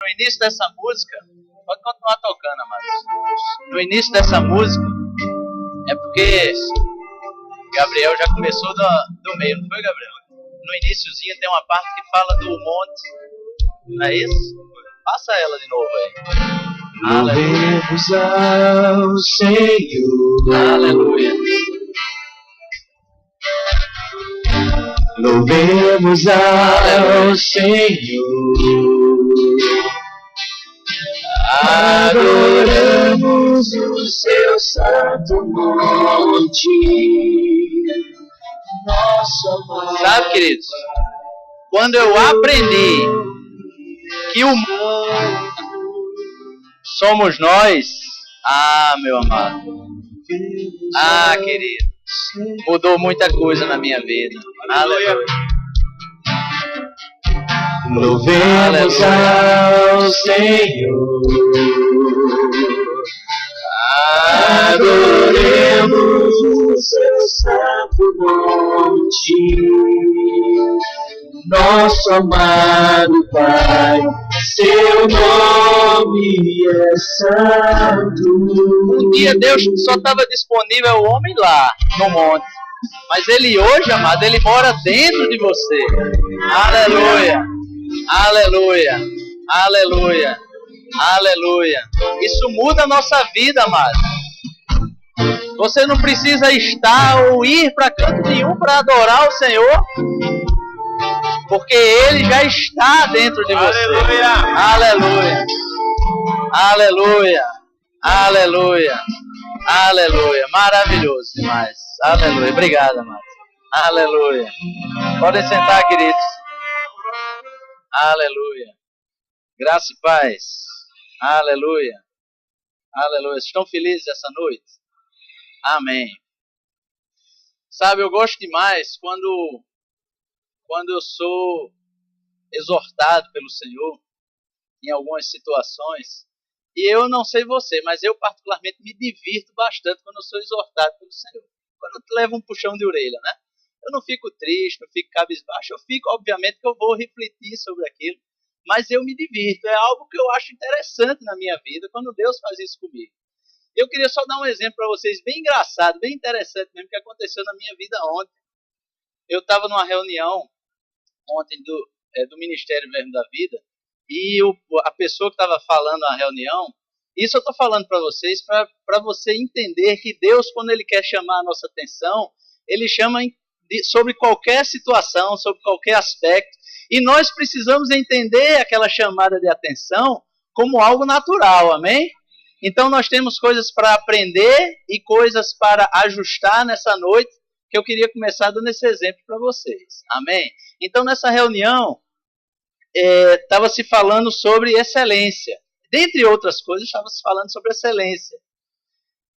no início dessa música, pode continuar tocando, amados. No início dessa música, é porque Gabriel já começou do meio, não foi, Gabriel? No iniciozinho tem uma parte que fala do monte, não é isso? Passa ela de novo aí. Louvemos ao Senhor. Aleluia. Louvemos ao Senhor. Adoramos o seu santo monte. Nosso amor. Sabe, queridos, quando eu aprendi que o mundo somos nós, meu amado, querido, mudou muita coisa na minha vida. Aleluia. Louvemos ao Senhor. Adoremos o seu santo monte. Nosso amado Pai, seu nome é santo. Um dia Deus só estava disponível o homem lá, no monte. Mas Ele hoje, amado, Ele mora dentro de você. Aleluia, aleluia, aleluia, aleluia. Isso muda a nossa vida, amado. Você não precisa estar ou ir para canto nenhum para adorar o Senhor, porque Ele já está dentro de você. Aleluia, aleluia, aleluia, aleluia, aleluia. Maravilhoso demais. Aleluia. Obrigado, amado. Aleluia. Podem sentar, queridos. Aleluia. Graça e paz. Aleluia. Aleluia. Estão felizes essa noite? Amém. Sabe, eu gosto demais quando eu sou exortado pelo Senhor em algumas situações. E eu não sei você, mas eu particularmente me divirto bastante quando eu sou exortado pelo Senhor. Quando eu levo um puxão de orelha, né? Eu não fico triste, não fico cabisbaixo, eu fico, obviamente, que eu vou refletir sobre aquilo, mas eu me divirto. É algo que eu acho interessante na minha vida, quando Deus faz isso comigo. Eu queria só dar um exemplo para vocês, bem engraçado, bem interessante mesmo, que aconteceu na minha vida ontem. Eu estava numa reunião ontem do Ministério Verbo da Vida, e a pessoa que estava falando na reunião, isso eu estou falando para vocês, para você entender que Deus, quando Ele quer chamar a nossa atenção, Ele chama sobre qualquer situação, sobre qualquer aspecto, e nós precisamos entender aquela chamada de atenção como algo natural, amém? Então nós temos coisas para aprender e coisas para ajustar nessa noite, que eu queria começar dando esse exemplo para vocês, amém? Então nessa reunião, estava se falando sobre excelência. Dentre outras coisas, estava se falando sobre excelência.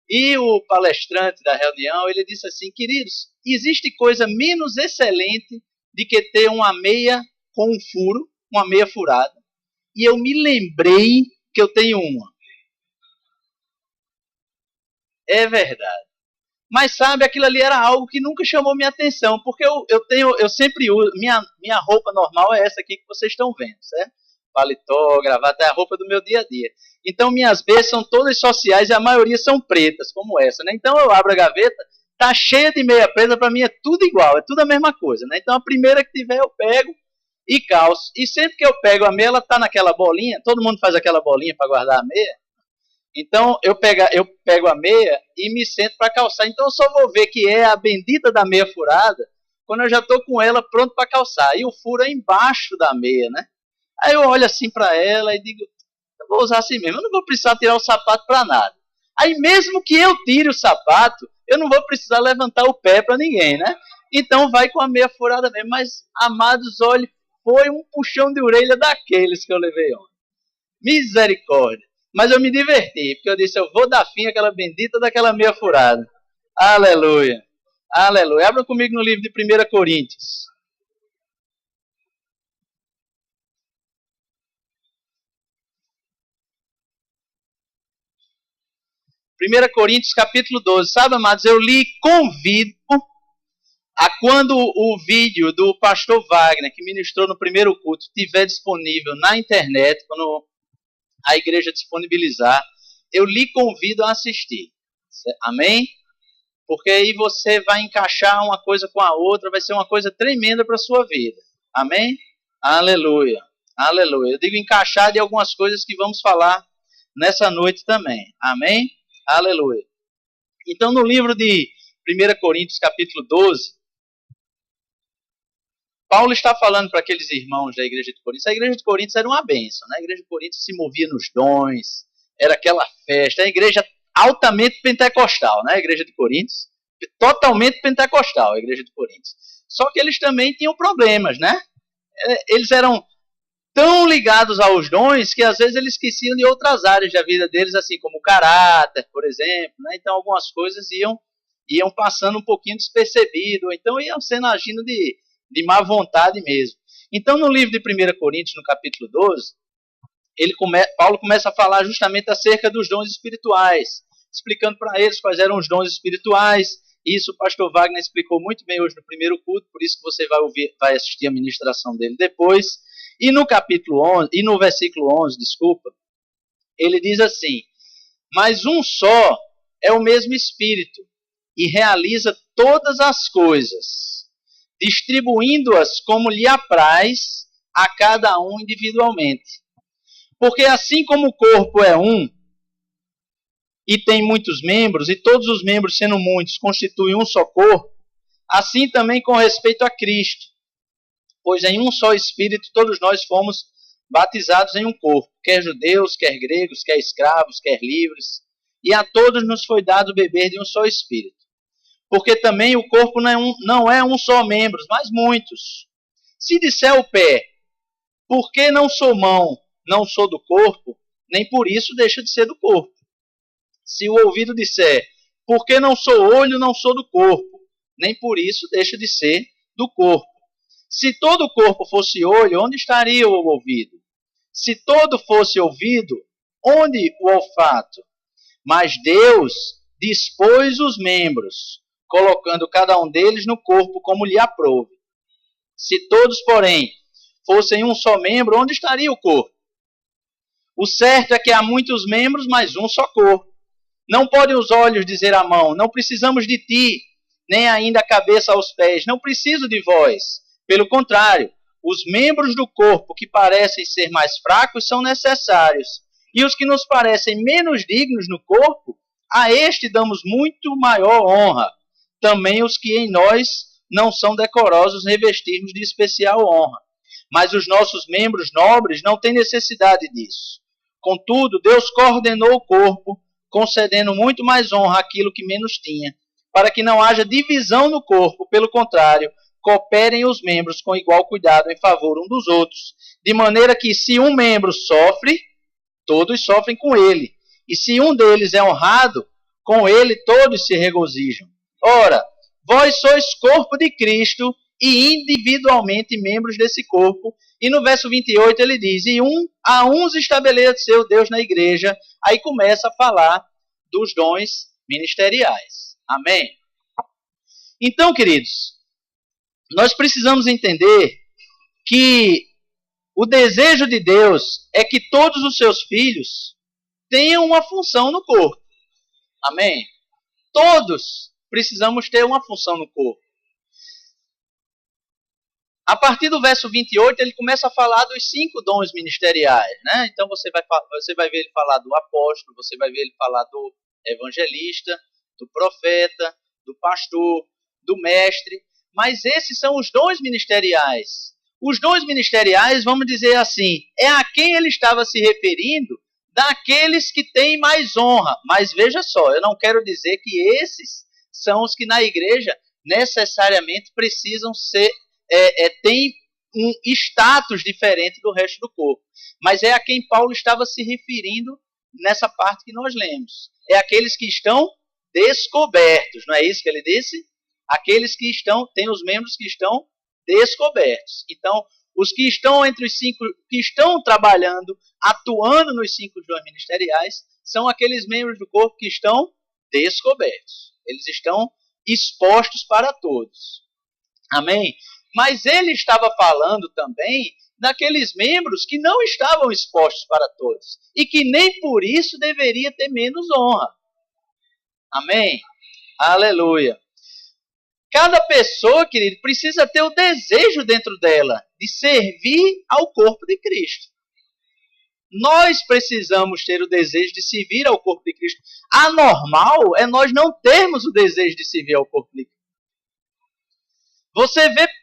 E o palestrante da reunião, ele disse assim: queridos, existe coisa menos excelente de que ter uma meia com um furo, uma meia furada. E eu me lembrei que eu tenho uma. É verdade. Mas sabe, aquilo ali era algo que nunca chamou minha atenção, porque eu sempre uso, minha roupa normal é essa aqui que vocês estão vendo, certo? Paletó, gravata, é a roupa do meu dia a dia. Então minhas Bs são todas sociais e a maioria são pretas, como essa, né? Então eu abro a gaveta, tá cheia de meia preta, para mim é tudo igual, é tudo a mesma coisa, né? Então a primeira que tiver eu pego e calço. E sempre que eu pego a meia, ela tá naquela bolinha, todo mundo faz aquela bolinha para guardar a meia. Então eu pego a meia e me sento para calçar. Então eu só vou ver que é a bendita da meia furada quando eu já estou com ela pronto para calçar. E o furo é embaixo da meia, né? Aí eu olho assim para ela e digo, eu vou usar assim mesmo, eu não vou precisar tirar o sapato para nada. Aí mesmo que eu tire o sapato, eu não vou precisar levantar o pé para ninguém, né? Então vai com a meia furada mesmo. Mas, amados, olha, foi um puxão de orelha daqueles que eu levei ontem. Misericórdia. Mas eu me diverti, porque eu disse, eu vou dar fim àquela bendita daquela meia furada. Aleluia. Aleluia. Abra comigo no livro de 1 Coríntios. 1 Coríntios capítulo 12. Sabe, amados, eu lhe convido a quando o vídeo do pastor Wagner, que ministrou no primeiro culto, estiver disponível na internet, quando a igreja disponibilizar, eu lhe convido a assistir. Amém? Porque aí você vai encaixar uma coisa com a outra, vai ser uma coisa tremenda para a sua vida. Amém? Aleluia. Aleluia. Eu digo encaixar de algumas coisas que vamos falar nessa noite também. Amém? Aleluia. Então, no livro de 1 Coríntios, capítulo 12, Paulo está falando para aqueles irmãos da igreja de Coríntios. A igreja de Coríntios era uma bênção, né? A igreja de Coríntios se movia nos dons, era aquela festa. A igreja altamente pentecostal, né? A igreja de Coríntios, totalmente pentecostal, a igreja de Coríntios. Só que eles também tinham problemas, né? Eles eram tão ligados aos dons que às vezes eles esqueciam de outras áreas da vida deles, assim como o caráter, por exemplo, né? Então algumas coisas iam passando um pouquinho despercebido, ou então iam sendo agindo de má vontade mesmo. Então no livro de 1 Coríntios, no capítulo 12, Paulo começa a falar justamente acerca dos dons espirituais, explicando para eles quais eram os dons espirituais. Isso o pastor Wagner explicou muito bem hoje no primeiro culto, por isso que você vai assistir a ministração dele depois. E no capítulo 11, e no versículo 11, ele diz assim: mas um só é o mesmo Espírito, e realiza todas as coisas, distribuindo-as como lhe apraz a cada um individualmente. Porque assim como o corpo é um, e tem muitos membros, e todos os membros, sendo muitos, constituem um só corpo, assim também com respeito a Cristo. Pois em um só Espírito todos nós fomos batizados em um corpo, quer judeus, quer gregos, quer escravos, quer livres, e a todos nos foi dado beber de um só Espírito. Porque também o corpo não é um só membro, mas muitos. Se disser o pé, por que não sou mão, não sou do corpo, nem por isso deixa de ser do corpo. Se o ouvido disser, por que não sou olho, não sou do corpo, nem por isso deixa de ser do corpo. Se todo o corpo fosse olho, onde estaria o ouvido? Se todo fosse ouvido, onde o olfato? Mas Deus dispôs os membros, colocando cada um deles no corpo como lhe aprouve. Se todos, porém, fossem um só membro, onde estaria o corpo? O certo é que há muitos membros, mas um só corpo. Não podem os olhos dizer à mão, não precisamos de ti, nem ainda a cabeça aos pés, não preciso de vós. Pelo contrário, os membros do corpo que parecem ser mais fracos são necessários, e os que nos parecem menos dignos no corpo, a este damos muito maior honra. Também os que em nós não são decorosos revestirmos de especial honra. Mas os nossos membros nobres não têm necessidade disso. Contudo, Deus coordenou o corpo, concedendo muito mais honra àquilo que menos tinha, para que não haja divisão no corpo, pelo contrário, cooperem os membros com igual cuidado em favor um dos outros, de maneira que se um membro sofre, todos sofrem com ele, e se um deles é honrado, com ele todos se regozijam. Ora, vós sois corpo de Cristo e individualmente membros desse corpo. E no verso 28 ele diz, a uns estabeleceu Deus na igreja. Aí começa a falar dos dons ministeriais. Amém? Então, queridos, nós precisamos entender que o desejo de Deus é que todos os seus filhos tenham uma função no corpo. Amém? Todos precisamos ter uma função no corpo. A partir do verso 28, ele começa a falar dos 5 dons ministeriais, né? Então você vai ver ele falar do apóstolo, você vai ver ele falar do evangelista, do profeta, do pastor, do mestre. Mas esses são os dons ministeriais. Os dons ministeriais, vamos dizer assim, é a quem ele estava se referindo, daqueles que têm mais honra. Mas veja só, eu não quero dizer que esses são os que na igreja necessariamente precisam ser, tem um status diferente do resto do corpo. Mas é a quem Paulo estava se referindo nessa parte que nós lemos. É aqueles que estão descobertos, não é isso que ele disse? Aqueles que tem os membros que estão descobertos. Então, os que estão entre os 5, que estão trabalhando, atuando nos 5 dons ministeriais, são aqueles membros do corpo que estão descobertos. Eles estão expostos para todos. Amém? Mas ele estava falando também daqueles membros que não estavam expostos para todos e que nem por isso deveria ter menos honra. Amém? Aleluia. Cada pessoa, querido, precisa ter o desejo dentro dela de servir ao corpo de Cristo. Nós precisamos ter o desejo de servir ao corpo de Cristo. Anormal é nós não termos o desejo de servir ao corpo de Cristo.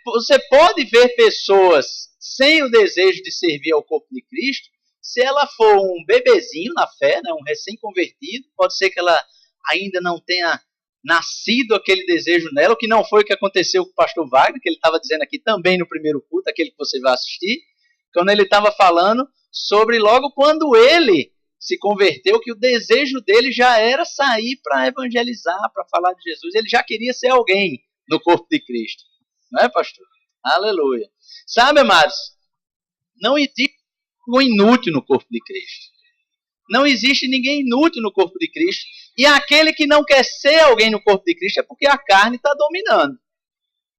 Você pode ver pessoas sem o desejo de servir ao corpo de Cristo, se ela for um bebezinho na fé, né, um recém-convertido, pode ser que ela ainda não tenha nascido aquele desejo nela, o que não foi o que aconteceu com o pastor Wagner, que ele estava dizendo aqui também no primeiro culto, aquele que você vai assistir, quando ele estava falando sobre logo quando ele se converteu, que o desejo dele já era sair para evangelizar, para falar de Jesus, ele já queria ser alguém no corpo de Cristo. Não é, pastor? Aleluia. Sabe, amados, não existe um inútil no corpo de Cristo. Não existe ninguém inútil no corpo de Cristo. E aquele que não quer ser alguém no corpo de Cristo é porque a carne está dominando.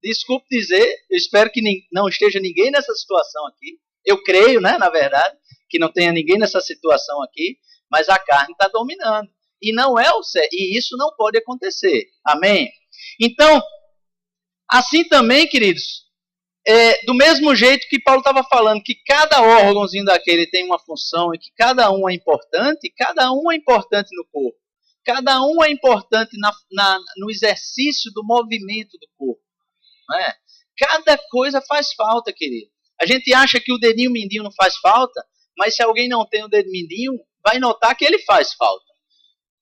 Desculpe dizer, eu espero que não esteja ninguém nessa situação aqui. Eu creio, né, na verdade, que não tenha ninguém nessa situação aqui, mas a carne está dominando. E não é o certo. E isso não pode acontecer. Amém? Então, assim também, queridos, do mesmo jeito que Paulo estava falando, que cada órgãozinho daquele tem uma função e que cada um é importante no corpo. Cada um é importante no exercício do movimento do corpo. Não é? Cada coisa faz falta, querido. A gente acha que o dedinho mindinho não faz falta, mas se alguém não tem o dedo mindinho, vai notar que ele faz falta.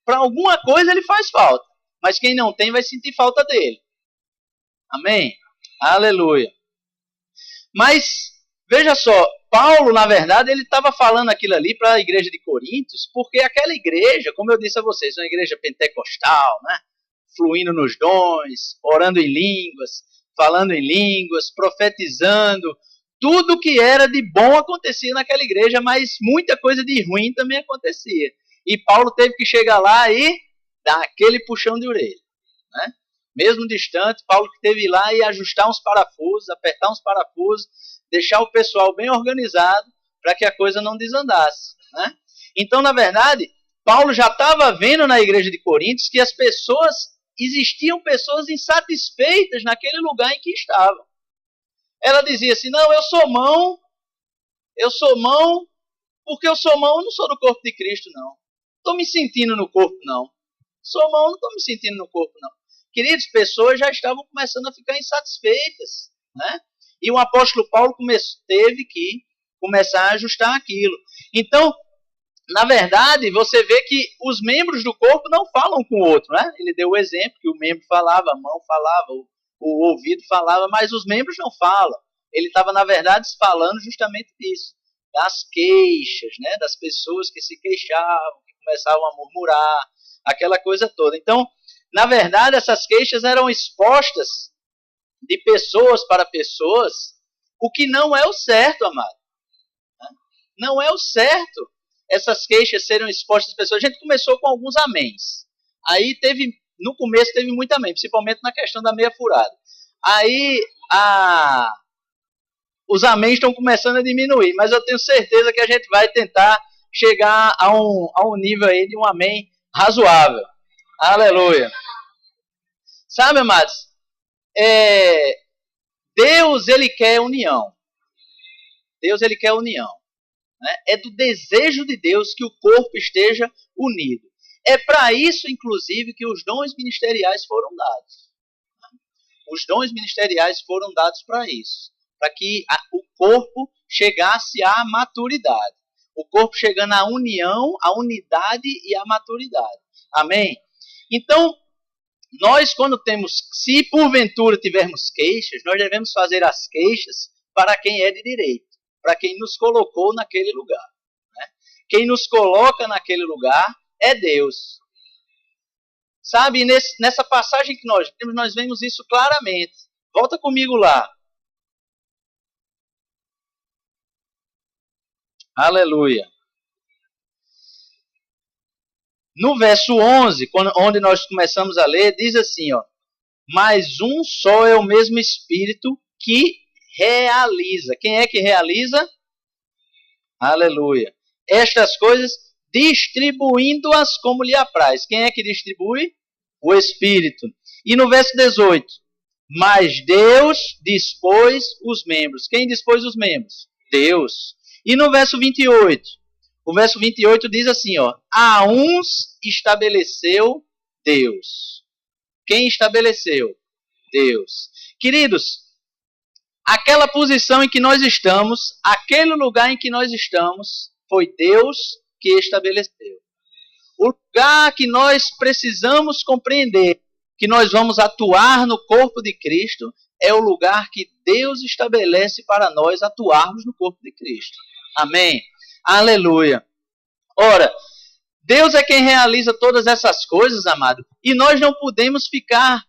Para alguma coisa ele faz falta, mas quem não tem vai sentir falta dele. Amém? Aleluia. Mas, veja só, Paulo, na verdade, ele estava falando aquilo ali para a igreja de Coríntios, porque aquela igreja, como eu disse a vocês, é uma igreja pentecostal, né? Fluindo nos dons, orando em línguas, falando em línguas, profetizando. Tudo que era de bom acontecia naquela igreja, mas muita coisa de ruim também acontecia. E Paulo teve que chegar lá e dar aquele puxão de orelha, né? Mesmo distante, Paulo que teve lá e ajustar uns parafusos, apertar uns parafusos, deixar o pessoal bem organizado para que a coisa não desandasse, né? Então, na verdade, Paulo já estava vendo na igreja de Coríntios que existiam pessoas insatisfeitas naquele lugar em que estavam. Ela dizia assim, não, eu sou mão, porque eu sou mão, eu não sou do corpo de Cristo, não. Estou me sentindo no corpo, não. Sou mão, não estou me sentindo no corpo, não. Queridos, pessoas já estavam começando a ficar insatisfeitas, né? E o apóstolo Paulo teve que começar a ajustar aquilo. Então, na verdade, você vê que os membros do corpo não falam com o outro, né? Ele deu o exemplo que o membro falava, a mão falava, o ouvido falava, mas os membros não falam. Ele estava, na verdade, falando justamente disso, das queixas, né? Das pessoas que se queixavam, que começavam a murmurar, aquela coisa toda. Então, na verdade, essas queixas eram expostas de pessoas para pessoas, o que não é o certo, amado. Não é o certo essas queixas serem expostas às pessoas. A gente começou com alguns améns. Aí no começo teve muito amém, principalmente na questão da meia furada. Aí os améns estão começando a diminuir, mas eu tenho certeza que a gente vai tentar chegar a um nível aí de um amém razoável. Aleluia. Sabe, amados, Deus, ele quer união. Deus, ele quer união. Né? É do desejo de Deus que o corpo esteja unido. É para isso, inclusive, que os dons ministeriais foram dados. Os dons ministeriais foram dados para isso. Para que o corpo chegasse à maturidade. O corpo chegando à união, à unidade e à maturidade. Amém? Então, nós, se porventura tivermos queixas, nós devemos fazer as queixas para quem é de direito, para quem nos colocou naquele lugar. Né? Quem nos coloca naquele lugar é Deus. Sabe, nessa passagem que nós vemos isso claramente. Volta comigo lá. Aleluia. No verso 11, onde nós começamos a ler, diz assim, ó, mas um só é o mesmo Espírito que realiza. Quem é que realiza? Aleluia. Estas coisas distribuindo-as como lhe apraz. Quem é que distribui? O Espírito. E no verso 18, mas Deus dispôs os membros. Quem dispôs os membros? Deus. E no verso 28, o verso 28 diz assim, ó, a uns estabeleceu Deus. Quem estabeleceu? Deus. Queridos, aquela posição em que nós estamos, aquele lugar em que nós estamos, foi Deus que estabeleceu. O lugar que nós precisamos compreender, que nós vamos atuar no corpo de Cristo, é o lugar que Deus estabelece para nós atuarmos no corpo de Cristo. Amém? Aleluia. Ora, Deus é quem realiza todas essas coisas, amado, e nós não podemos ficar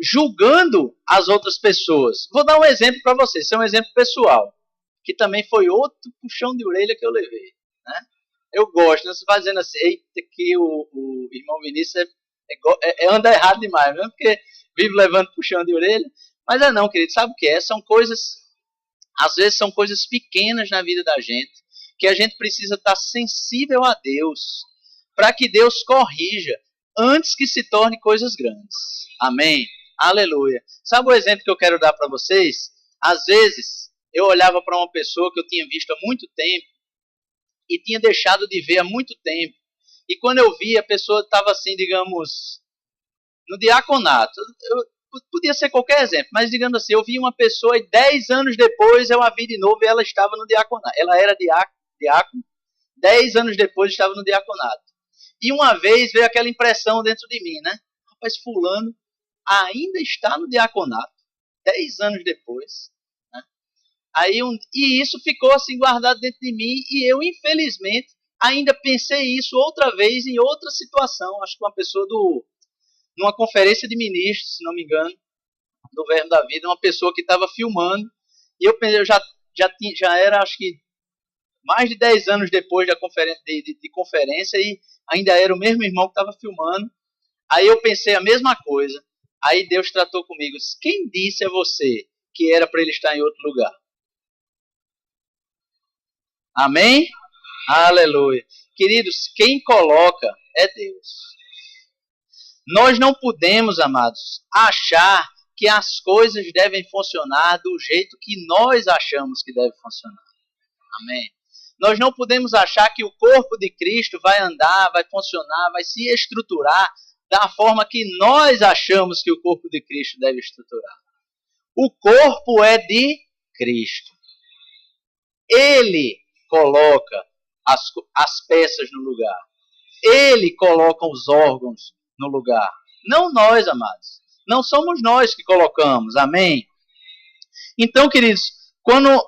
julgando as outras pessoas. Vou dar um exemplo para vocês, isso é um exemplo pessoal, que também foi outro puxão de orelha que eu levei, né? Eu gosto, você vai dizendo assim, eita, que o irmão Vinícius anda errado demais, mesmo porque vive levando puxão de orelha, mas não, querido, sabe o que é? São coisas, às vezes são coisas pequenas na vida da gente, que a gente precisa estar sensível a Deus, para que Deus corrija, antes que se torne coisas grandes. Amém? Aleluia. Sabe o exemplo que eu quero dar para vocês? Às vezes, eu olhava para uma pessoa que eu tinha visto há muito tempo, e tinha deixado de ver há muito tempo. E quando eu vi, a pessoa estava assim, digamos, no diaconato. Podia ser qualquer exemplo, mas digamos assim, eu vi uma pessoa e 10 anos depois eu a vi de novo e ela estava no diaconato. Ela era diácono, 10 anos depois estava no diaconato. E uma vez veio aquela impressão dentro de mim, né? Rapaz, fulano ainda está no diaconato, 10 anos depois. E isso ficou assim guardado dentro de mim e eu, infelizmente, ainda pensei isso outra vez em outra situação. Acho que uma pessoa numa conferência de ministros, se não me engano, do Verbo da Vida, uma pessoa que estava filmando e eu pensei, eu já era, acho que, mais de 10 anos depois de conferência e ainda era o mesmo irmão que estava filmando. Aí eu pensei a mesma coisa. Aí Deus tratou comigo. Quem disse a você que era para ele estar em outro lugar? Amém? Aleluia. Queridos, quem coloca é Deus. Nós não podemos, amados, achar que as coisas devem funcionar do jeito que nós achamos que deve funcionar. Amém? Nós não podemos achar que o corpo de Cristo vai andar, vai funcionar, vai se estruturar da forma que nós achamos que o corpo de Cristo deve estruturar. O corpo é de Cristo. Ele coloca as peças no lugar. Ele coloca os órgãos no lugar. Não nós, amados. Não somos nós que colocamos. Amém? Então, queridos, quando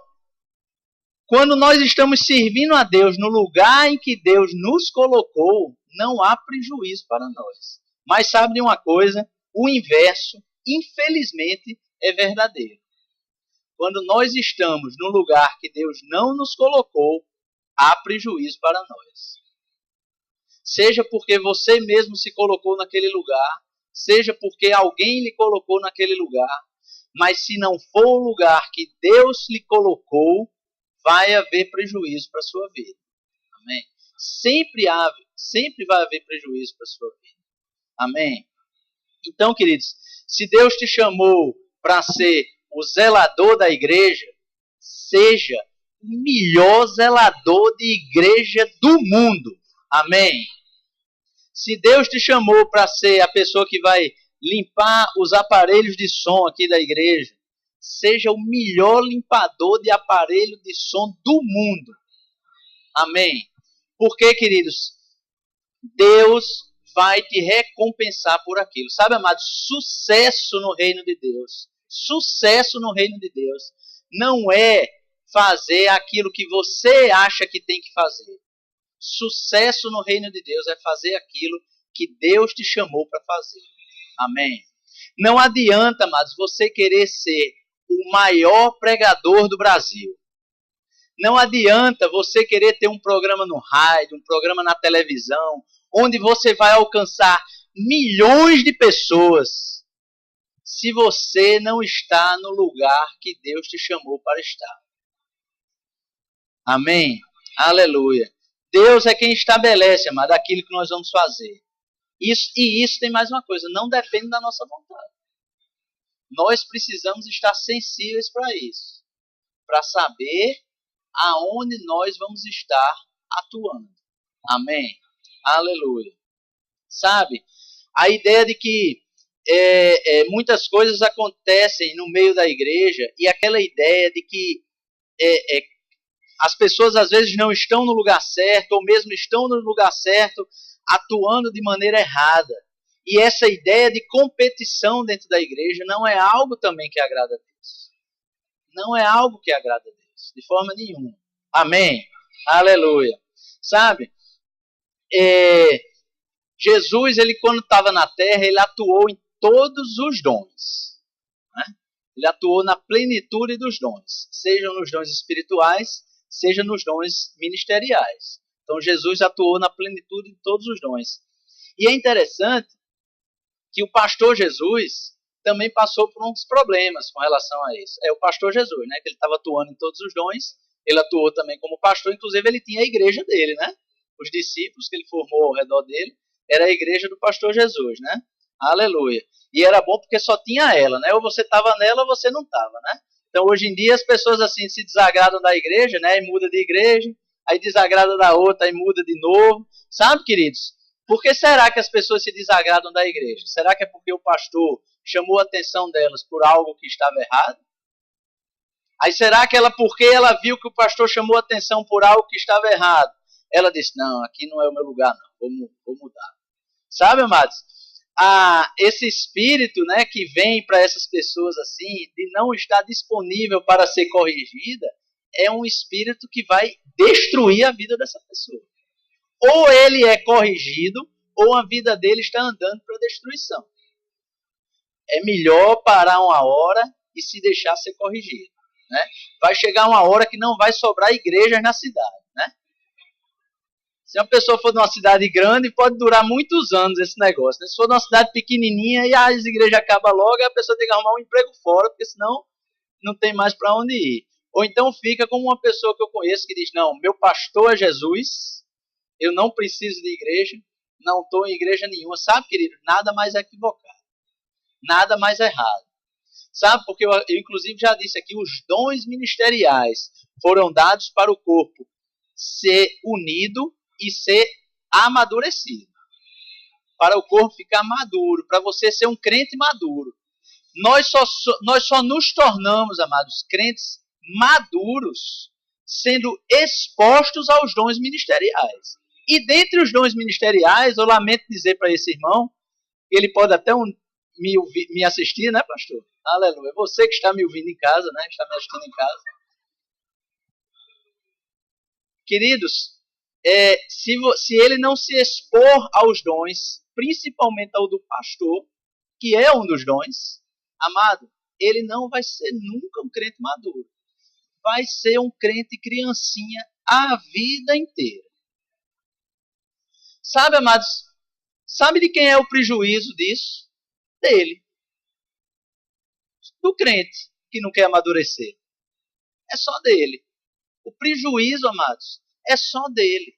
nós estamos servindo a Deus no lugar em que Deus nos colocou, não há prejuízo para nós. Mas sabe de uma coisa? O inverso, infelizmente, é verdadeiro. Quando nós estamos no lugar que Deus não nos colocou, há prejuízo para nós. Seja porque você mesmo se colocou naquele lugar, seja porque alguém lhe colocou naquele lugar, mas se não for o lugar que Deus lhe colocou, vai haver prejuízo para a sua vida. Amém? Sempre vai haver prejuízo para a sua vida. Amém? Então, queridos, se Deus te chamou para ser o zelador da igreja, seja o melhor zelador de igreja do mundo. Amém? Se Deus te chamou para ser a pessoa que vai limpar os aparelhos de som aqui da igreja, seja o melhor limpador de aparelho de som do mundo. Amém? Porque, queridos, Deus vai te recompensar por aquilo. Sabe, amado, sucesso no reino de Deus. Sucesso no reino de Deus não é fazer aquilo que você acha que tem que fazer. Sucesso no reino de Deus é fazer aquilo que Deus te chamou para fazer. Amém? Não adianta, amados, você querer ser o maior pregador do Brasil. Não adianta você querer ter um programa no rádio, um programa na televisão, onde você vai alcançar milhões de pessoas, se você não está no lugar que Deus te chamou para estar. Amém? Aleluia. Deus é quem estabelece, amado, aquilo que nós vamos fazer. Isso tem mais uma coisa, não depende da nossa vontade. Nós precisamos estar sensíveis para isso, para saber aonde nós vamos estar atuando. Amém? Aleluia. Sabe, a ideia de que muitas coisas acontecem no meio da igreja e aquela ideia de que as pessoas às vezes não estão no lugar certo ou mesmo estão no lugar certo atuando de maneira errada. E essa ideia de competição dentro da igreja não é algo também que agrada a Deus. Não é algo que agrada a Deus, de forma nenhuma. Amém? Aleluia. Sabe, Jesus, ele quando estava na terra, ele atuou em todos os dons. Né? Ele atuou na plenitude dos dons, sejam nos dons espirituais, seja nos dons ministeriais. Então Jesus atuou na plenitude de todos os dons. E é interessante que o pastor Jesus também passou por uns problemas com relação a isso. É o pastor Jesus, né? Que ele estava atuando em todos os dons, ele atuou também como pastor, inclusive ele tinha a igreja dele, né? Os discípulos que ele formou ao redor dele, era a igreja do pastor Jesus, né? Aleluia. E era bom porque só tinha ela, né? Ou você estava nela ou você não estava, né? Então hoje em dia as pessoas assim se desagradam da igreja, né? E muda de igreja, aí desagrada da outra, aí muda de novo. Sabe, queridos? Por que será que as pessoas se desagradam da igreja? Será que é porque o pastor chamou a atenção delas por algo que estava errado? Aí será que porque ela viu que o pastor chamou a atenção por algo que estava errado, ela disse, não, aqui não é o meu lugar não, vou mudar. Sabe, amados? Esse espírito, né, que vem para essas pessoas assim, de não estar disponível para ser corrigida, é um espírito que vai destruir a vida dessa pessoa. Ou ele é corrigido, ou a vida dele está andando para a destruição. É melhor parar uma hora e se deixar ser corrigido. Né? Vai chegar uma hora que não vai sobrar igrejas na cidade. Né? Se uma pessoa for de uma cidade grande, pode durar muitos anos esse negócio. Né? Se for de uma cidade pequenininha e as igrejas acabam logo, a pessoa tem que arrumar um emprego fora, porque senão não tem mais para onde ir. Ou então fica como uma pessoa que eu conheço que diz, não, meu pastor é Jesus, eu não preciso de igreja, não estou em igreja nenhuma. Sabe, querido, nada mais equivocado, nada mais errado. Sabe, porque eu inclusive já disse aqui, os dons ministeriais foram dados para o corpo ser unido e ser amadurecido. Para o corpo ficar maduro, para você ser um crente maduro. Nós só nos tornamos, amados, crentes maduros, sendo expostos aos dons ministeriais. E dentre os dons ministeriais, eu lamento dizer para esse irmão, ele pode até me assistir, né, pastor? Aleluia. Você que está me ouvindo em casa, né? Está me assistindo em casa. Queridos, se ele não se expor aos dons, principalmente ao do pastor, que é um dos dons, amado, ele não vai ser nunca um crente maduro. Vai ser um crente criancinha a vida inteira. Sabe, amados, sabe de quem é o prejuízo disso? Dele. Do crente que não quer amadurecer. É só dele. O prejuízo, amados, é só dele.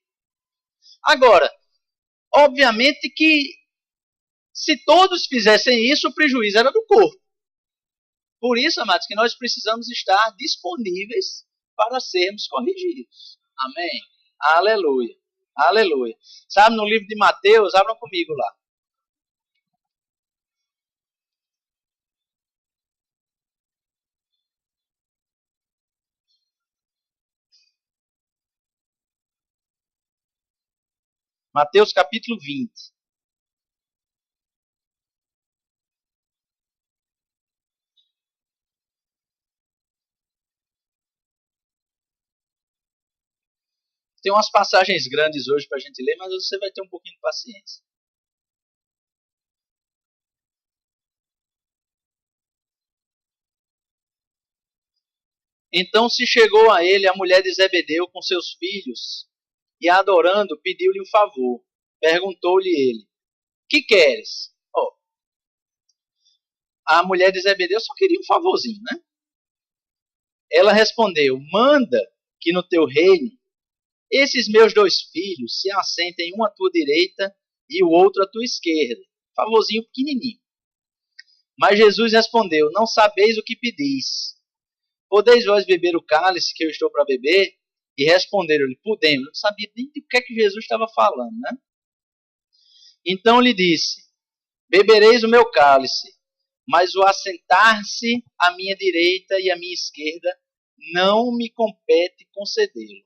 Agora, obviamente que se todos fizessem isso, o prejuízo era do corpo. Por isso, amados, que nós precisamos estar disponíveis para sermos corrigidos. Amém? Aleluia. Aleluia. Sabe, no livro de Mateus, abram comigo lá. Mateus capítulo 20. Tem umas passagens grandes hoje para a gente ler, mas você vai ter um pouquinho de paciência. Então se chegou a ele a mulher de Zebedeu com seus filhos, e adorando, pediu-lhe um favor. Perguntou-lhe ele, que queres? a mulher de Zebedeu só queria um favorzinho, né? Ela respondeu: manda que no teu reino esses meus 2 filhos se assentem, um à tua direita e o outro à tua esquerda. Favorzinho pequenininho. Mas Jesus respondeu: não sabeis o que pedis. Podeis vós beber o cálice que eu estou para beber? E responderam-lhe: podemos. Não sabia nem do que é que Jesus estava falando, né? Então lhe disse: bebereis o meu cálice, mas o assentar-se à minha direita e à minha esquerda não me compete concedê-lo.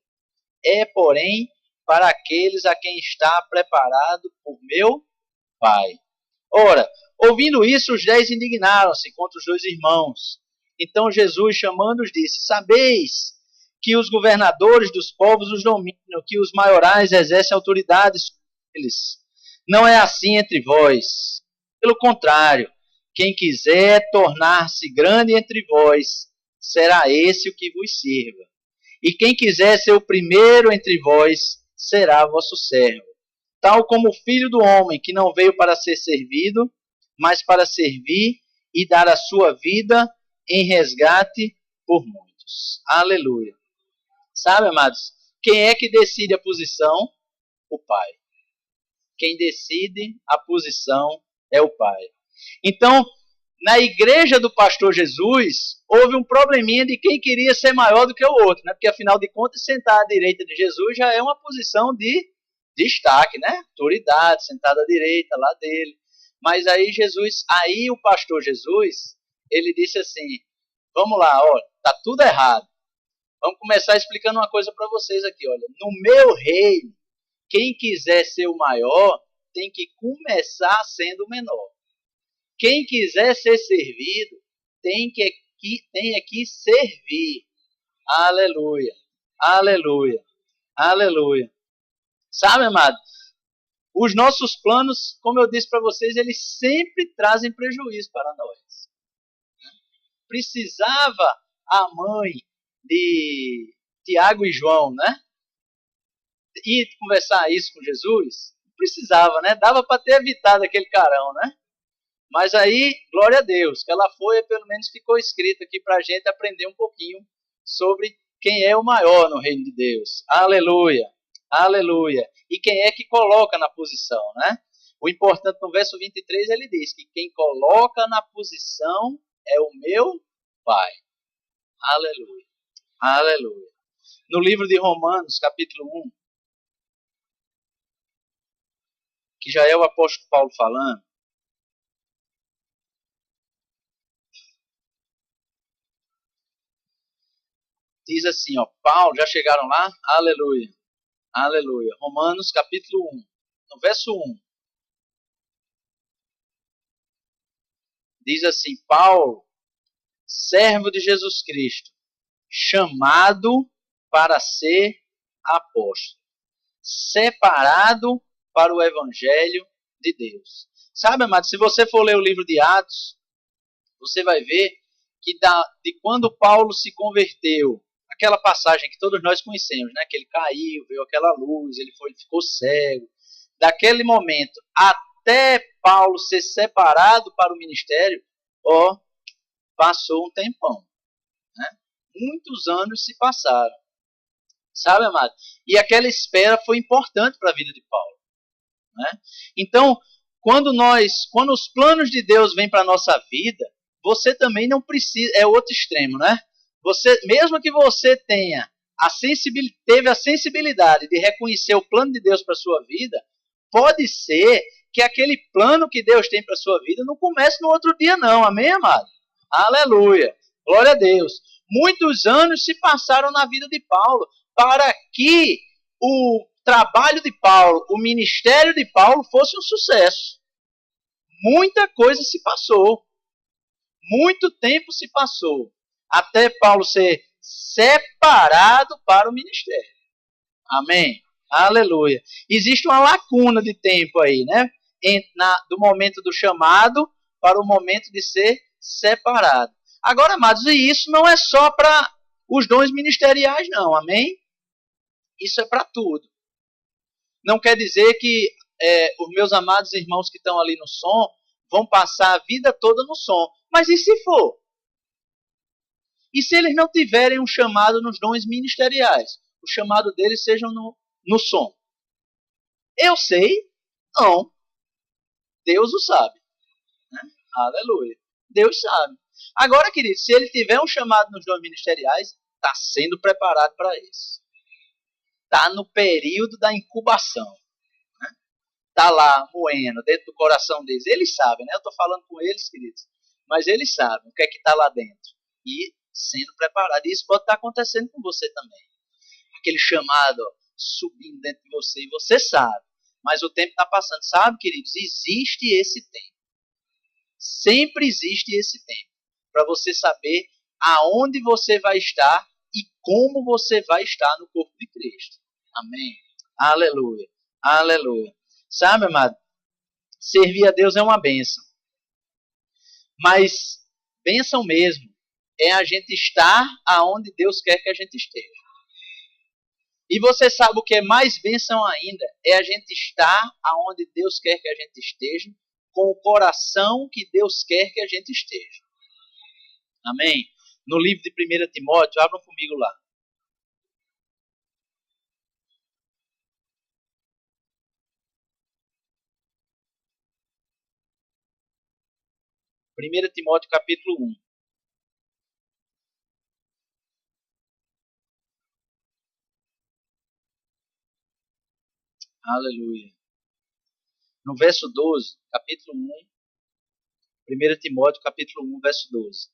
É, porém, para aqueles a quem está preparado por meu Pai. Ora, ouvindo isso, os 10 indignaram-se contra os 2 irmãos. Então Jesus, chamando-os, disse: sabeis que os governadores dos povos os dominam, que os maiorais exercem autoridade sobre eles. Não é assim entre vós. Pelo contrário, quem quiser tornar-se grande entre vós, será esse o que vos sirva. E quem quiser ser o primeiro entre vós, será vosso servo. Tal como o Filho do Homem, que não veio para ser servido, mas para servir e dar a sua vida em resgate por muitos. Aleluia. Sabe, amados, quem é que decide a posição? O Pai. Quem decide a posição é o Pai. Então, na igreja do pastor Jesus, houve um probleminha de quem queria ser maior do que o outro, né? Porque afinal de contas, sentar à direita de Jesus já é uma posição de destaque, né? Autoridade, sentado à direita lá dele. Mas aí o pastor Jesus, ele disse assim: vamos lá, olha, tá tudo errado. Vamos começar explicando uma coisa para vocês aqui, olha. No meu reino, quem quiser ser o maior, tem que começar sendo o menor. Quem quiser ser servido, tem que servir. Aleluia, aleluia, aleluia. Sabe, amado, os nossos planos, como eu disse para vocês, eles sempre trazem prejuízo para nós. Precisava a mãe de Tiago e João, né, ir conversar isso com Jesus? Precisava, né? Dava para ter evitado aquele carão, né? Mas aí, glória a Deus, que ela foi e pelo menos ficou escrito aqui para a gente aprender um pouquinho sobre quem é o maior no reino de Deus. Aleluia, aleluia. E quem é que coloca na posição, né? O importante no verso 23 ele diz que quem coloca na posição é o meu Pai. Aleluia, aleluia. No livro de Romanos, capítulo 1, que já é o apóstolo Paulo falando, diz assim, ó, Paulo, já chegaram lá? Aleluia, aleluia. Romanos capítulo 1, no verso 1. Diz assim, Paulo, servo de Jesus Cristo, chamado para ser apóstolo, separado para o evangelho de Deus. Sabe, amado, se você for ler o livro de Atos, você vai ver que de quando Paulo se converteu, aquela passagem que todos nós conhecemos, né? Que ele caiu, veio aquela luz, ele ficou cego. Daquele momento até Paulo ser separado para o ministério, passou um tempão, né? Muitos anos se passaram. Sabe, amado? E aquela espera foi importante para a vida de Paulo, né? Então, quando os planos de Deus vêm para a nossa vida, você também não precisa, é outro extremo, né? Você, mesmo que você teve a sensibilidade de reconhecer o plano de Deus para a sua vida, pode ser que aquele plano que Deus tem para a sua vida não comece no outro dia não, amém, amado? Aleluia, glória a Deus. Muitos anos se passaram na vida de Paulo para que o trabalho de Paulo, o ministério de Paulo fosse um sucesso. Muita coisa se passou. Muito tempo se passou até Paulo ser separado para o ministério. Amém? Aleluia. Existe uma lacuna de tempo aí, né? Do momento do chamado para o momento de ser separado. Agora, amados, e isso não é só para os dons ministeriais, não. Amém? Isso é para tudo. Não quer dizer que os meus amados irmãos que estão ali no som vão passar a vida toda no som. Mas e se for? E se eles não tiverem um chamado nos dons ministeriais? O chamado deles seja no som. Eu sei? Não. Deus o sabe. Né? Aleluia. Deus sabe. Agora, querido, se ele tiver um chamado nos dons ministeriais, está sendo preparado para isso. Está no período da incubação. Está lá moendo dentro do coração deles. Eles sabem, né? Eu estou falando com eles, queridos. Mas eles sabem o que é que está lá dentro. E sendo preparado. E isso pode estar acontecendo com você também. Aquele chamado subindo dentro de você. E você sabe. Mas o tempo está passando. Sabe, queridos? Existe esse tempo. Sempre existe esse tempo. Para você saber aonde você vai estar e como você vai estar no corpo de Cristo. Amém. Aleluia. Aleluia. Sabe, amado? Servir a Deus é uma bênção. Mas bênção mesmo é a gente estar aonde Deus quer que a gente esteja. E você sabe o que é mais bênção ainda? É a gente estar aonde Deus quer que a gente esteja, com o coração que Deus quer que a gente esteja. Amém? No livro de 1 Timóteo, abram comigo lá. Primeira Timóteo capítulo 1. Aleluia. No verso 12, capítulo 1, 1 Timóteo capítulo 1, verso 12.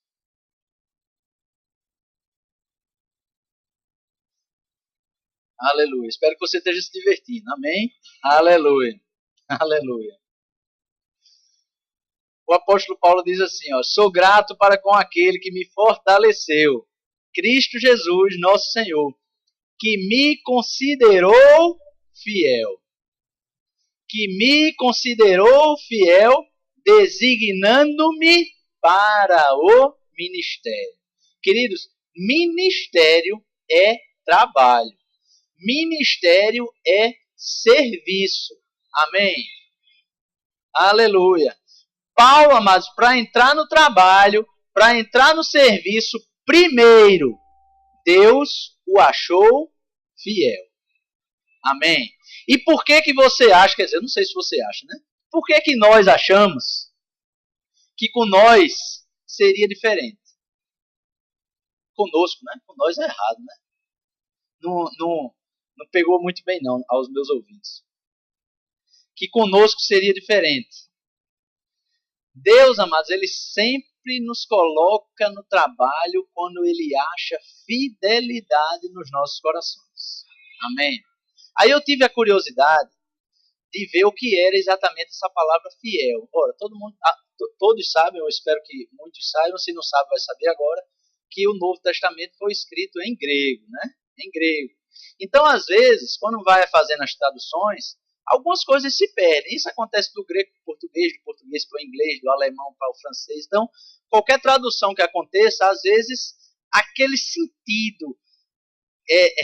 Aleluia. Espero que você esteja se divertindo. Amém? Aleluia. Aleluia. O apóstolo Paulo diz assim, ó, sou grato para com aquele que me fortaleceu, Cristo Jesus, nosso Senhor, que me considerou fiel. Que me considerou fiel, designando-me para o ministério. Queridos, ministério é trabalho. Ministério é serviço. Amém? Aleluia. Paulo, amados, para entrar no trabalho, para entrar no serviço, primeiro, Deus o achou fiel. Amém? E por que você acha, quer dizer, eu não sei se você acha, né? Por que nós achamos que com nós seria diferente? Conosco, né? Com nós é errado, né? Não pegou muito bem não aos meus ouvidos. Que conosco seria diferente. Deus, amados, Ele sempre nos coloca no trabalho quando Ele acha fidelidade nos nossos corações. Amém? Aí eu tive a curiosidade de ver o que era exatamente essa palavra fiel. Ora, todos sabem, eu espero que muitos saibam, se não sabem vai saber agora, que o Novo Testamento foi escrito em grego, né? Em grego. Então, às vezes, quando vai fazendo as traduções, algumas coisas se perdem. Isso acontece do grego para o português, do português para o inglês, do alemão para o francês. Então, qualquer tradução que aconteça, às vezes, aquele sentido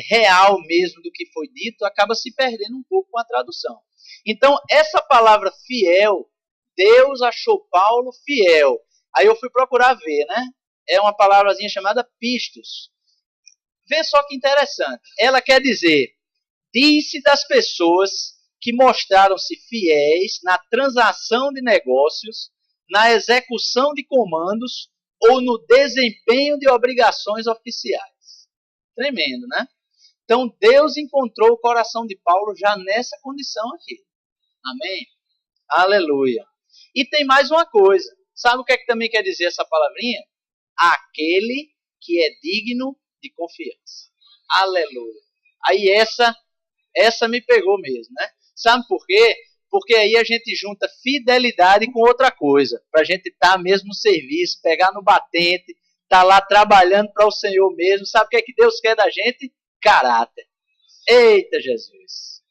real mesmo do que foi dito acaba se perdendo um pouco com a tradução. Então, essa palavra fiel, Deus achou Paulo fiel. Aí eu fui procurar ver, né? É uma palavrazinha chamada pistos. Vê só que interessante. Ela quer dizer, disse das pessoas que mostraram-se fiéis na transação de negócios, na execução de comandos ou no desempenho de obrigações oficiais. Tremendo, né? Então, Deus encontrou o coração de Paulo já nessa condição aqui. Amém? Aleluia. E tem mais uma coisa. Sabe o que é que também quer dizer essa palavrinha? Aquele que é digno de confiança. Aleluia. Aí essa me pegou mesmo, né? Sabe por quê? Porque aí a gente junta fidelidade com outra coisa. Para a gente estar mesmo no serviço, pegar no batente, estar lá trabalhando para o Senhor mesmo. Sabe o que é que Deus quer da gente? Caráter. Eita Jesus.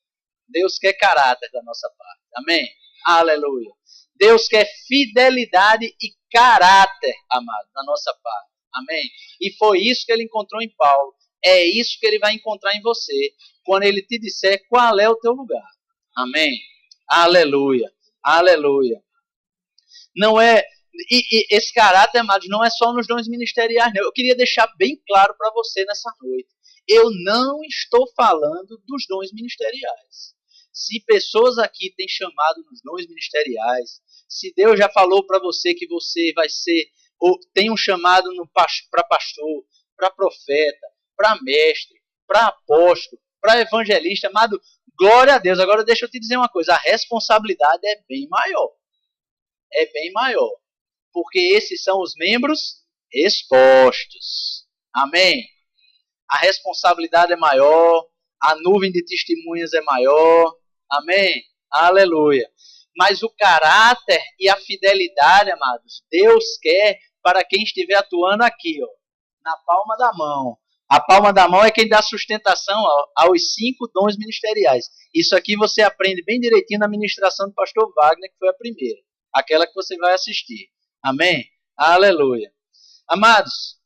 Deus quer caráter da nossa parte. Amém? Aleluia. Deus quer fidelidade e caráter, amado, da nossa parte. Amém? E foi isso que ele encontrou em Paulo. É isso que ele vai encontrar em você quando ele te disser qual é o teu lugar. Amém? Aleluia. Aleluia. Não é... E esse caráter, amados, não é só nos dons ministeriais, não. Eu queria deixar bem claro para você nessa noite. Eu não estou falando dos dons ministeriais. Se pessoas aqui têm chamado nos dons ministeriais, se Deus já falou para você que você vai ser, ou tem um chamado para pastor, para profeta, para mestre, para apóstolo, para evangelista, amado, glória a Deus. Agora deixa eu te dizer uma coisa, a responsabilidade é bem maior. É bem maior. Porque esses são os membros expostos. Amém? A responsabilidade é maior, a nuvem de testemunhas é maior. Amém? Aleluia. Mas o caráter e a fidelidade, amados, Deus quer para quem estiver atuando aqui, ó, na palma da mão. A palma da mão é quem dá sustentação aos 5 dons ministeriais. Isso aqui você aprende bem direitinho na ministração do pastor Wagner, que foi a primeira. Aquela que você vai assistir. Amém? Aleluia. Amados,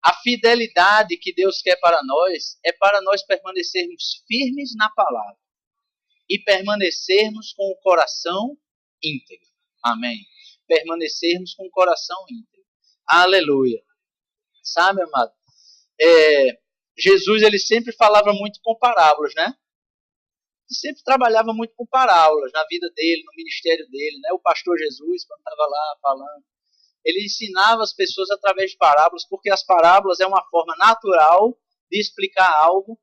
a fidelidade que Deus quer para nós é para nós permanecermos firmes na palavra e permanecermos com o coração íntegro. Amém? Permanecermos com o coração íntegro. Aleluia. Sabe, amado? Jesus, ele sempre falava muito com parábolas, né? Ele sempre trabalhava muito com parábolas na vida dele, no ministério dele, né? O pastor Jesus, quando estava lá falando, ele ensinava as pessoas através de parábolas, porque as parábolas é uma forma natural de explicar algo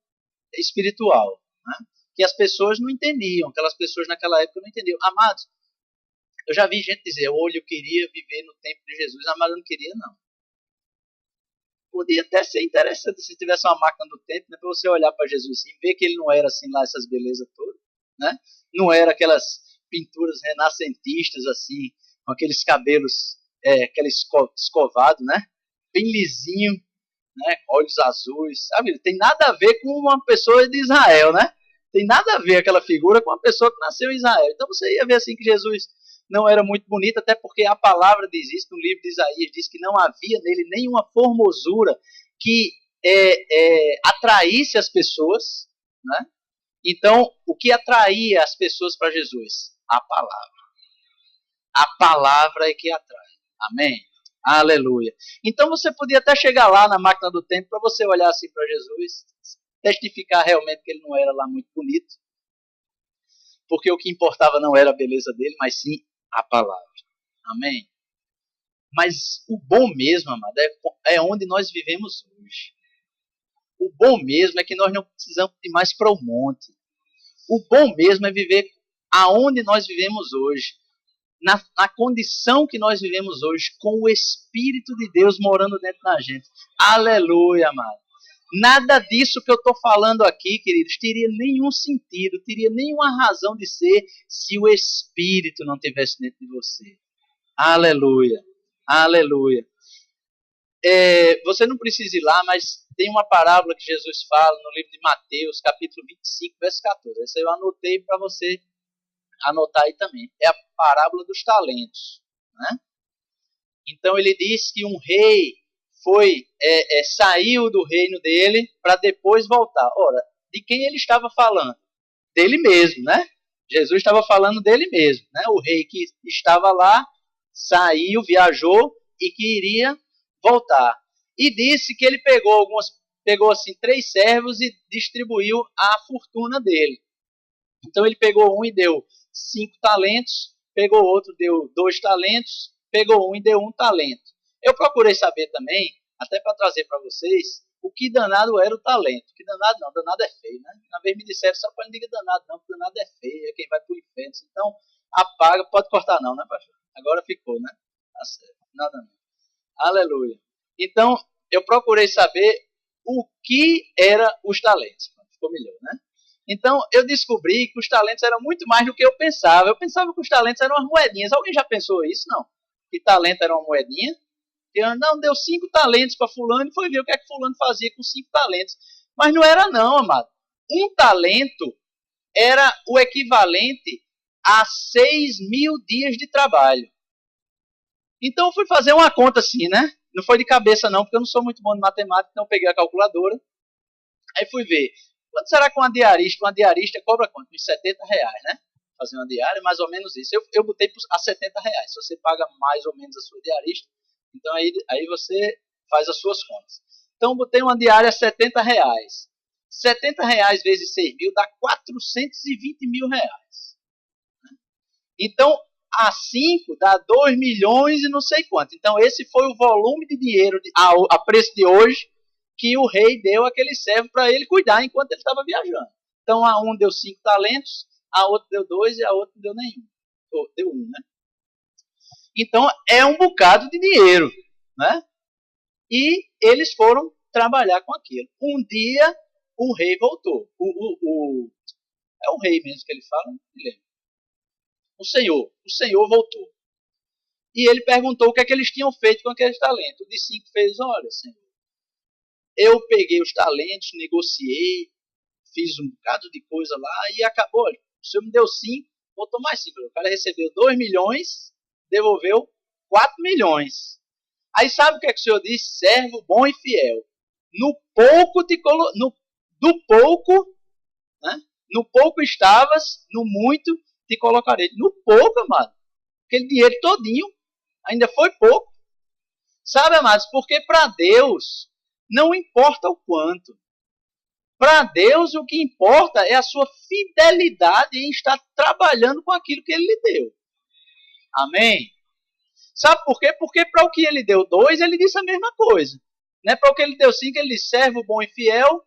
espiritual, né? Que as pessoas não entendiam, aquelas pessoas naquela época não entendiam. Amados, eu já vi gente dizer, olha, eu queria viver no tempo de Jesus, amado, eu não queria não. Podia até ser interessante se tivesse uma máquina do tempo, né, para você olhar para Jesus e ver que ele não era assim lá essas belezas todas, né? Não era aquelas pinturas renascentistas assim, com aqueles cabelos, aquele escovado, né? Bem lisinho, né? Olhos azuis, sabe? Tem nada a ver com uma pessoa de Israel, né? Tem nada a ver aquela figura com uma pessoa que nasceu em Israel. Então você ia ver assim que Jesus não era muito bonito, até porque a palavra diz isso no livro de Isaías, diz que não havia nele nenhuma formosura que atraísse as pessoas, né? Então, o que atraía as pessoas para Jesus? A palavra. A palavra é que atrai. Amém? Aleluia. Então você podia até chegar lá na máquina do tempo para você olhar assim para Jesus, testificar realmente que ele não era lá muito bonito, porque o que importava não era a beleza dele, mas sim a palavra. Amém? Mas o bom mesmo, amado, é onde nós vivemos hoje. O bom mesmo é que nós não precisamos ir mais para o monte. O bom mesmo é viver aonde nós vivemos hoje. Na condição que nós vivemos hoje, com o Espírito de Deus morando dentro da gente. Aleluia, amado. Nada disso que eu estou falando aqui, queridos, teria nenhum sentido, teria nenhuma razão de ser se o Espírito não estivesse dentro de você. Aleluia, aleluia. Você não precisa ir lá, mas tem uma parábola que Jesus fala no livro de Mateus, capítulo 25, verso 14. Essa eu anotei para você anotar aí também. É a parábola dos talentos, né? Então ele diz que um rei saiu do reino dele para depois voltar. Ora, de quem ele estava falando? Dele mesmo, né? Jesus estava falando dele mesmo, né? O rei que estava lá, saiu, viajou e que iria voltar. E disse que ele pegou assim 3 servos e distribuiu a fortuna dele. Então ele pegou um e deu 5 talentos, pegou outro, deu 2 talentos, pegou um e deu 1 talento. Eu procurei saber também, até para trazer para vocês, o que danado era o talento. Que danado não, danado é feio, né? Uma vez me disseram, só para não diga danado não, porque danado é feio, é quem vai para o inferno. Então, apaga, pode cortar não, né, pastor? Agora ficou, né? Tá certo, nada não. Aleluia. Então, eu procurei saber o que eram os talentos. Ficou melhor, né? Então, eu descobri que os talentos eram muito mais do que eu pensava. Eu pensava que os talentos eram as moedinhas. Alguém já pensou isso? Não. Que talento era uma moedinha? Não, deu 5 talentos para fulano e foi ver o que é que fulano fazia com 5 talentos. Mas não era não, amado. 1 talento era o equivalente a 6.000 dias de trabalho. Então eu fui fazer uma conta assim, né? Não foi de cabeça não, porque eu não sou muito bom de matemática, então eu peguei a calculadora. Aí fui ver. Quanto será que uma diarista cobra quanto? Uns R$70, né? fazer uma diária, mais ou menos isso. Eu botei a R$70. Se você paga mais ou menos a sua diarista, então aí você faz as suas contas. Então, eu botei uma diária a R$70. R$70 vezes 6 mil dá 420 mil reais. Então, a 5 dá 2 milhões e não sei quanto. Então, esse foi o volume de dinheiro a preço de hoje que o rei deu àquele servo para ele cuidar enquanto ele estava viajando. Então, a um deu 5 talentos, a outro deu 2 e a outra não deu nenhum. Ou, deu 1, né? Então, é um bocado de dinheiro, né? E eles foram trabalhar com aquilo. Um dia, o rei voltou. É o rei mesmo que ele fala, não me lembro. O Senhor voltou. E ele perguntou o que é que eles tinham feito com aqueles talentos. O de 5 fez, olha, Senhor, eu peguei os talentos, negociei, fiz um bocado de coisa lá e acabou. Olha, o Senhor me deu 5, botou mais 5. O cara recebeu 2 milhões, devolveu 4 milhões. Aí sabe o que é que o Senhor disse? Servo bom e fiel. No pouco do pouco, né? No pouco estavas, no muito te colocarei. No pouco, amado. Aquele dinheiro todinho, ainda foi pouco. Sabe, amados, porque para Deus não importa o quanto. Para Deus o que importa é a sua fidelidade em estar trabalhando com aquilo que Ele lhe deu. Amém? Sabe por quê? Porque para o que Ele deu 2, Ele disse a mesma coisa. Né? Para o que Ele deu 5, Ele disse, servo bom e fiel,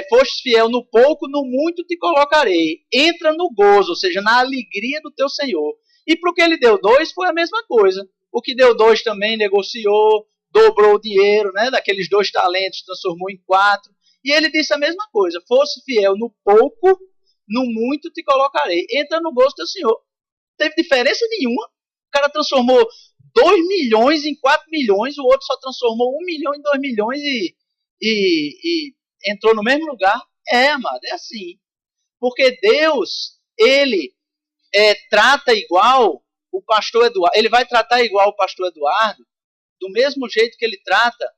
foste fiel no pouco, no muito te colocarei. Entra no gozo, ou seja, na alegria do teu Senhor. E para o que Ele deu 2, foi a mesma coisa. O que deu 2 também negociou, dobrou o dinheiro, né? Daqueles 2 talentos, transformou em 4. E ele disse a mesma coisa, fosse fiel no pouco, no muito te colocarei. Entra no gozo do teu Senhor. Não teve diferença nenhuma. O cara transformou 2 milhões em 4 milhões, o outro só transformou 1 milhão em 2 milhões e entrou no mesmo lugar. Amado, é assim. Porque Deus, Ele trata igual o pastor Eduardo. Ele vai tratar igual o pastor Eduardo, do mesmo jeito que Ele trata